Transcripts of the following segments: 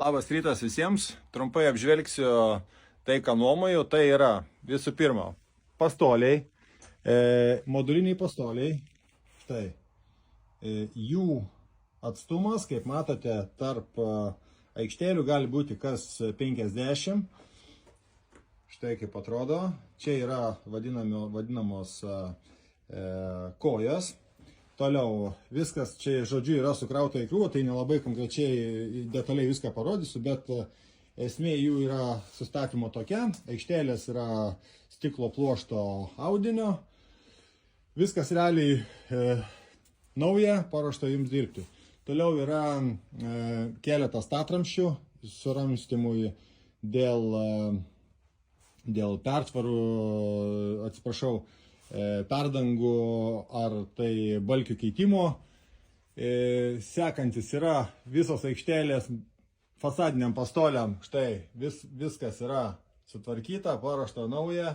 Labas rytas visiems. Trumpai apžvelgsiu tai, ką nuomoju. Tai yra visų pirma pastoliai, moduliniai pastoliai. Štai. Jų atstumas, kaip matote, tarp aikštelių gali būti kas 50. Štai kaip atrodo. Čia yra vadinamos kojos. Toliau viskas čia, žodžiu, yra sukrauta į krūvą, tai nelabai konkrečiai detaliai viską parodysiu, bet esmė jų yra sustatymo tokia. Aikštelės yra stiklo pluošto audinio. Viskas realiai nauja, paruošta jums dirbti. Toliau yra keletas statramsčių suramstymui dėl pertvarų, atsiprašau, perdangų ar tai balkių keitimo. Sekantis yra visos aikštelės fasadiniam pastoliam. Štai viskas yra sutvarkyta, paruošta nauja.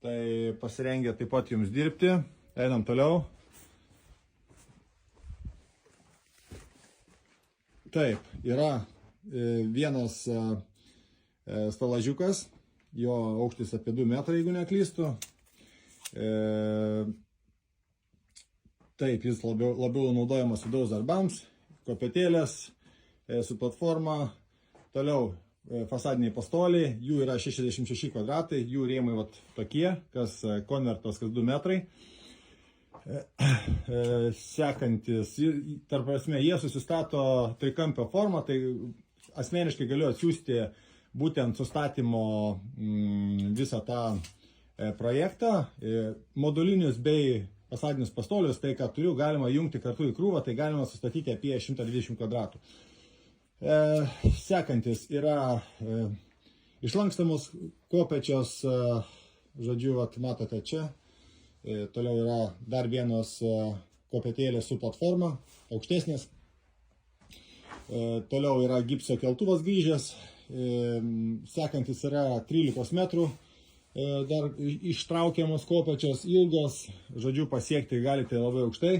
Tai pasirengę taip pat jums dirbti. Einam toliau. Taip, yra vienas stelažiukas. Jo aukštis apie 2 metrai, jeigu neklystu. Taip, jis labiau naudojamas vidaus darbams, kopėtėlės su platforma. Toliau fasadiniai pastoliai, jų yra 66 kvadratai, jų rėmai vat tokie, kas konvertas, kas 2 metrai. Sekantis, tarp prasme, jie susistato trikampio formą, tai asmeniškai galiu atsiųsti būtent sustatymo visą tą projektą, modulinius bei fasadinius pastolius, tai ką turiu, galima jungti kartu į krūvą, tai galima sustatyti apie 120 kvadratų. Sekantis yra išlankstamos kopečios, žodžiu, matote čia. Toliau yra dar vienos kopetėlės su platforma, aukštesnės. Toliau yra gipso keltuvas grįžęs. Sekantis yra 13 metrų. Dar ištraukiamos kopečios ilgos, žodžiu, pasiekti galite labai aukštai.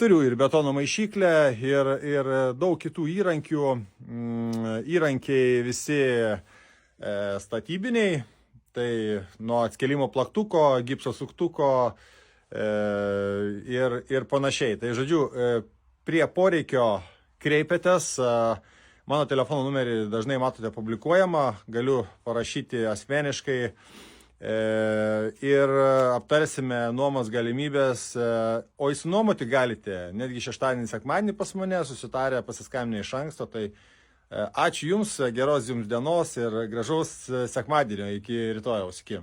Turiu ir betono maišyklę, ir daug kitų įrankių. Įrankiai visi statybiniai, tai nuo atskelimo plaktuko, gipso suktuko ir panašiai. Tai žodžiu, prie poreikio kreipiatės. Mano telefono numerį dažnai matote publikuojamą, galiu parašyti asmeniškai ir aptarsime nuomos galimybės, o įsinuomoti galite netgi šeštadienį, sekmadienį pas mane, susitarę, pasiskambinę iš anksto. Tai ačiū Jums, geros Jums dienos ir gražaus sekmadienio, iki rytojaus. Iki.